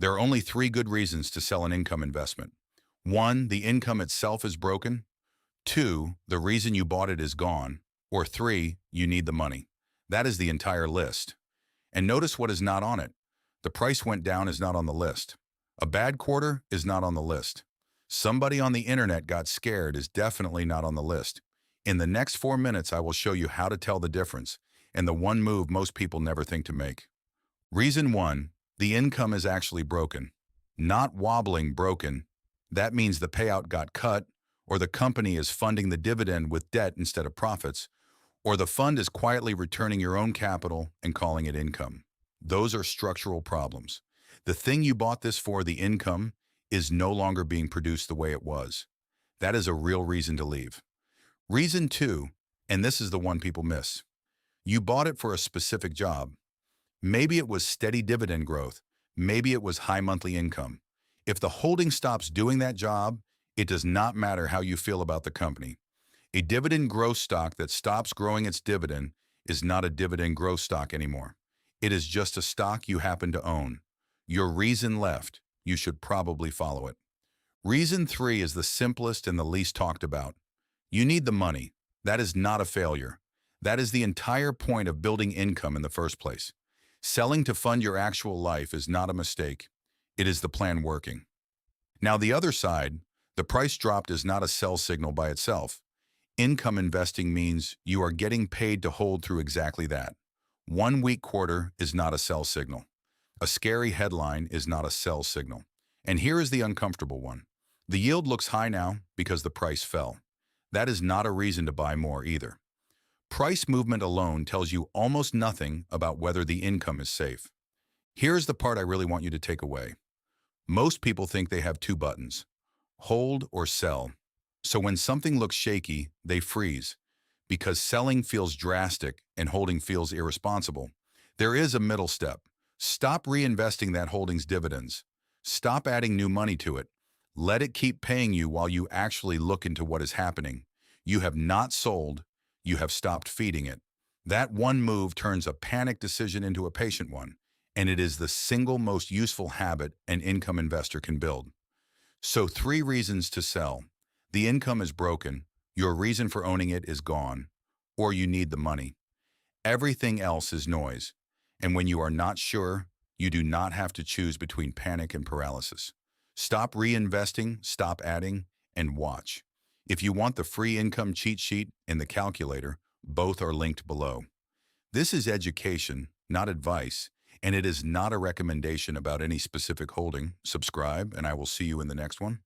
There are only three good reasons to sell an income investment. One, the income itself is broken. Two, the reason you bought it is gone. Or three, you need the money. That is the entire list. And notice what is not on it. The price went down is not on the list. A bad quarter is not on the list. Somebody on the internet got scared is definitely not on the list. In the next 4 minutes, I will show you how to tell the difference and the one move most people never think to make. Reason one, the income is actually broken. Not wobbling broken. That means the payout got cut, or the company is funding the dividend with debt instead of profits, or the fund is quietly returning your own capital and calling it income. Those are structural problems. The thing you bought this for, the income, is no longer being produced the way it was. That is a real reason to leave. Reason two, and this is the one people miss. You bought it for a specific job. Maybe it was steady dividend growth. Maybe it was high monthly income. If the holding stops doing that job, it does not matter how you feel about the company. A dividend growth stock that stops growing its dividend is not a dividend growth stock anymore. It is just a stock you happen to own. Your reason left, you should probably follow it. Reason three is the simplest and the least talked about. You need the money. That is not a failure. That is the entire point of building income in the first place. Selling to fund your actual life is not a mistake. It is the plan working. Now the other side, the price dropped is not a sell signal by itself. Income investing means you are getting paid to hold through exactly that. 1 weak quarter is not a sell signal. A scary headline is not a sell signal. And here is the uncomfortable one. The yield looks high now because the price fell. That is not a reason to buy more either. Price movement alone tells you almost nothing about whether the income is safe. Here's the part I really want you to take away. Most people think they have two buttons, hold or sell. So when something looks shaky, they freeze. Because selling feels drastic and holding feels irresponsible. There is a middle step. Stop reinvesting that holding's dividends. Stop adding new money to it. Let it keep paying you while you actually look into what is happening. You have not sold. You have stopped feeding it. That one move turns a panicked decision into a patient one, and it is the single most useful habit an income investor can build. So 3 reasons to sell. The income is broken, your reason for owning it is gone, or you need the money. Everything else is noise, and when you are not sure, you do not have to choose between panic and paralysis. Stop reinvesting, stop adding, and watch. If you want the free income cheat sheet and the calculator, both are linked below. This is education, not advice, and it is not a recommendation about any specific holding. Subscribe, and I will see you in the next one.